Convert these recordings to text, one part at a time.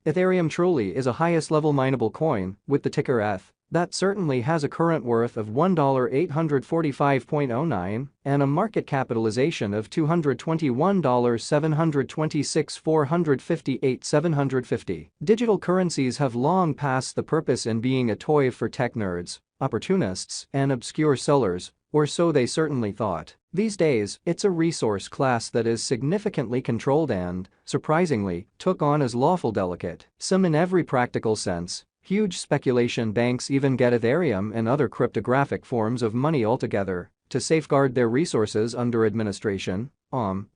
Ethereum truly is a highest-level mineable coin, with the ticker ETH, that certainly has a current worth of $1,845.09 and a market capitalization of $221,726,458,750. Digital currencies have long passed the purpose in being a toy for tech nerds, opportunists, and obscure sellers, or so they certainly thought. These days, it's a resource class that is significantly controlled and, surprisingly, took on as lawful delicate. Some in every practical sense. Huge speculation banks even get Ethereum and other cryptographic forms of money altogether to safeguard their resources under administration,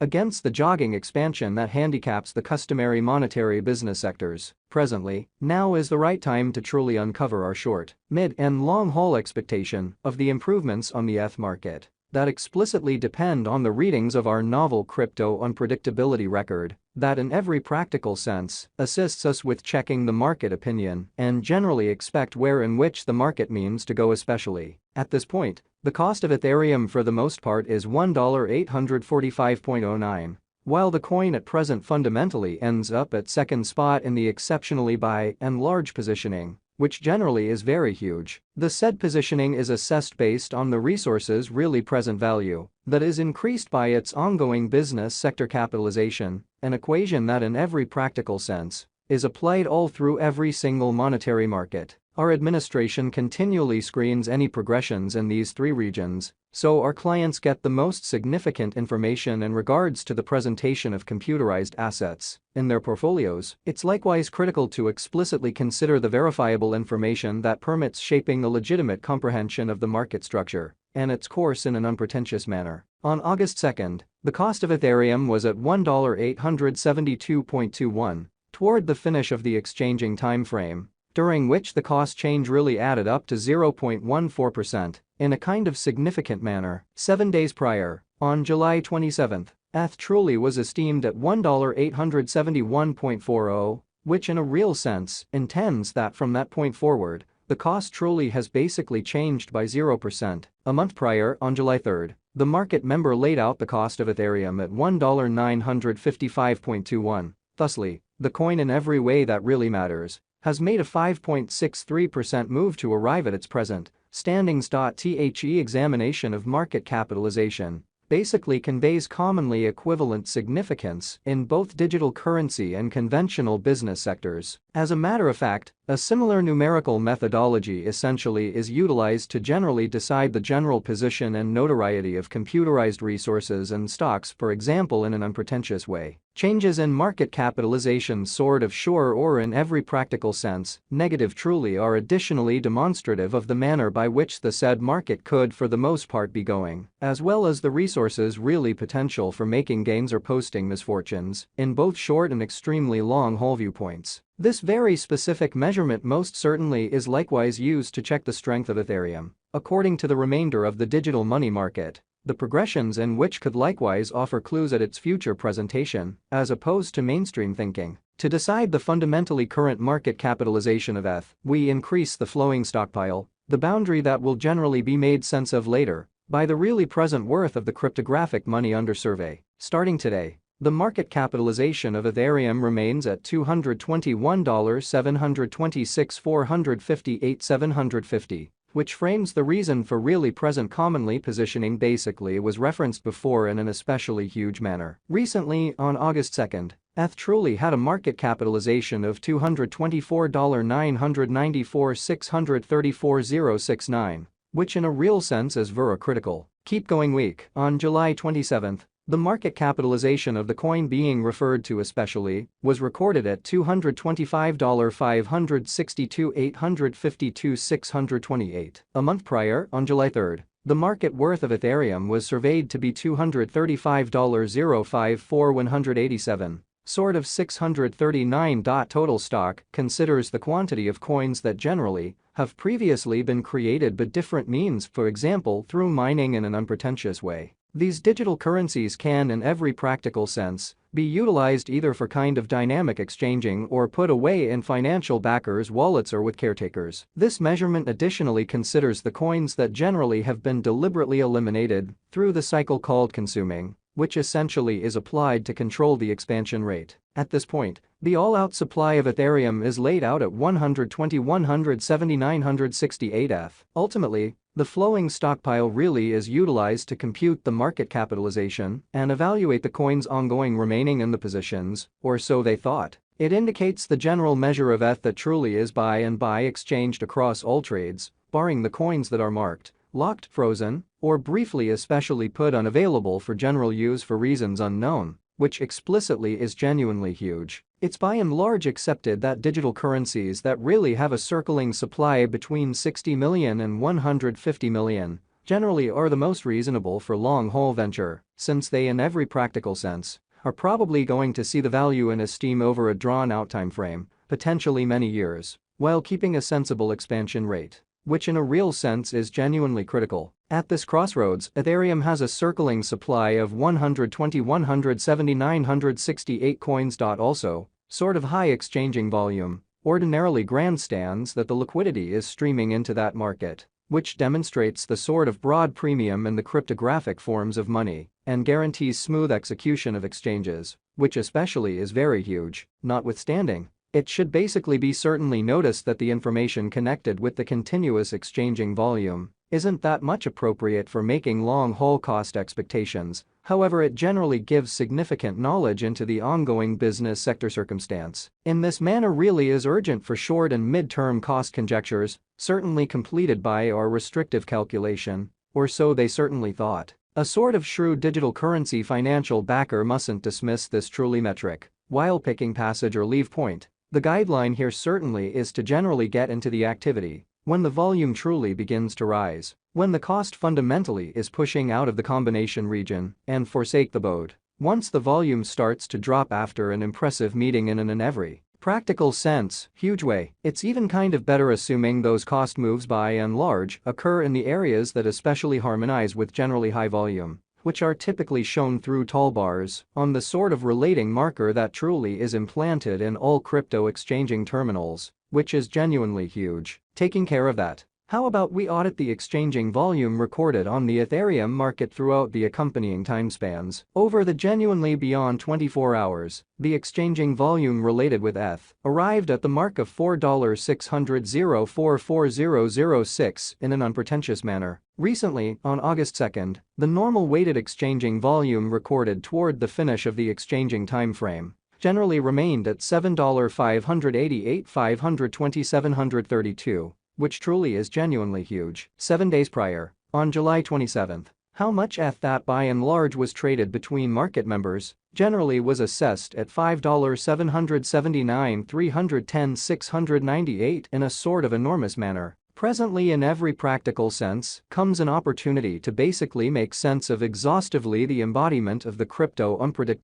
against the jogging expansion that handicaps the customary monetary business sectors. Presently, now is the right time to truly uncover our short, mid, and long-haul expectation of the improvements on the ETH market that explicitly depend on the readings of our novel crypto unpredictability record that in every practical sense assists us with checking the market opinion and generally expect where in which the market means to go, especially. At this point, the cost of Ethereum for the most part is $1,845.09, while the coin at present fundamentally ends up at second spot in the exceptionally buy and large positioning, which generally is very huge. The said positioning is assessed based on the resource's really present value that is increased by its ongoing business sector capitalization, an equation that in every practical sense is applied all through every single monetary market. Our administration continually screens any progressions in these three regions, so our clients get the most significant information in regards to the presentation of computerized assets in their portfolios. It's likewise critical to explicitly consider the verifiable information that permits shaping a legitimate comprehension of the market structure and its course in an unpretentious manner. On August 2nd, the cost of Ethereum was at $1,872.21 toward the finish of the exchanging time frame, during which the cost change really added up to 0.14% in a kind of significant manner. 7 days prior, on July 27, ETH truly was esteemed at $1,871.40, which in a real sense intends that from that point forward, the cost truly has basically changed by 0%. A month prior, on July 3, the market member laid out the cost of Ethereum at $1,955.21. Thusly, the coin in every way that really matters has made a 5.63% move to arrive at its present standings. The examination of market capitalization basically conveys commonly equivalent significance in both digital currency and conventional business sectors. As a matter of fact, a similar numerical methodology essentially is utilized to generally decide the general position and notoriety of computerized resources and stocks, for example, in an unpretentious way. Changes in market capitalization sort of sure or in every practical sense, negative truly are additionally demonstrative of the manner by which the said market could for the most part be going, as well as the resources really potential for making gains or posting misfortunes in both short and extremely long haul viewpoints. This very specific measurement most certainly is likewise used to check the strength of Ethereum, according to the remainder of the digital money market, the progressions in which could likewise offer clues at its future presentation, as opposed to mainstream thinking. To decide the fundamentally current market capitalization of ETH, we increase the flowing stockpile, the boundary that will generally be made sense of later, by the really present worth of the cryptographic money under survey. Starting today, the market capitalization of Ethereum remains at $221,726,458,750, which frames the reason for really present commonly positioning basically was referenced before in an especially huge manner. Recently, on August 2nd, ETH truly had a market capitalization of $224,994,634,069, which in a real sense is very critical. Keep going week. On July 27th, the market capitalization of the coin being referred to especially was recorded at $225,562,852,628. A month prior, on July 3, the market worth of Ethereum was surveyed to be $235,054,187. Sort of 639. Total stock considers the quantity of coins that generally have previously been created but different means, for example through mining in an unpretentious way. These digital currencies can in every practical sense be utilized either for kind of dynamic exchanging or put away in financial backers' wallets or with caretakers. This measurement additionally considers the coins that generally have been deliberately eliminated through the cycle called consuming, which essentially is applied to control the expansion rate. At this point, the all-out supply of Ethereum is laid out at 120, 170, 968 ETH. Ultimately, the flowing stockpile really is utilized to compute the market capitalization and evaluate the coin's ongoing remaining in the positions, or so they thought. It indicates the general measure of ETH that truly is buy and buy exchanged across all trades, barring the coins that are marked, locked, frozen, or briefly especially put unavailable for general use for reasons unknown, which explicitly is genuinely huge. It's by and large accepted that digital currencies that really have a circling supply between 60 million and 150 million generally are the most reasonable for long-haul venture, since they in every practical sense are probably going to see the value in esteem over a drawn-out time frame, potentially many years, while keeping a sensible expansion rate, which in a real sense is genuinely critical. At this crossroads, Ethereum has a circling supply of 120, 170, 968 coins. Also, sort of high exchanging volume, ordinarily grandstands that the liquidity is streaming into that market, which demonstrates the sort of broad premium in the cryptographic forms of money and guarantees smooth execution of exchanges, which especially is very huge. Notwithstanding, it should basically be certainly noticed that the information connected with the continuous exchanging volume isn't that much appropriate for making long-haul cost expectations. However, it generally gives significant knowledge into the ongoing business sector circumstance. In this manner really is urgent for short and mid-term cost conjectures, certainly completed by our restrictive calculation, or so they certainly thought. A sort of shrewd digital currency financial backer mustn't dismiss this truly metric while picking passage or leave point. The guideline here certainly is to generally get into the activity when the volume truly begins to rise, when the cost fundamentally is pushing out of the combination region and forsake the boat. Once the volume starts to drop after an impressive meeting in an every practical sense, huge way, it's even kind of better assuming those cost moves by and large occur in the areas that especially harmonize with generally high volume, which are typically shown through tall bars on the sort of relating marker that truly is implanted in all crypto exchanging terminals, which is genuinely huge. Taking care of that, how about we audit the exchanging volume recorded on the Ethereum market throughout the accompanying timespans? Over the genuinely beyond 24 hours, the exchanging volume related with ETH arrived at the mark of $4,600,44006 in an unpretentious manner. Recently, on August 2nd, the normal weighted exchanging volume recorded toward the finish of the exchanging timeframe generally remained at $7,588,527.32, which truly is genuinely huge. 7 days prior, on July 27th, how much ETH that by and large was traded between market members generally was assessed at $5,779,310,698 in a sort of enormous manner. Presently, in every practical sense, comes an opportunity to basically make sense of exhaustively the embodiment of the crypto unpredictable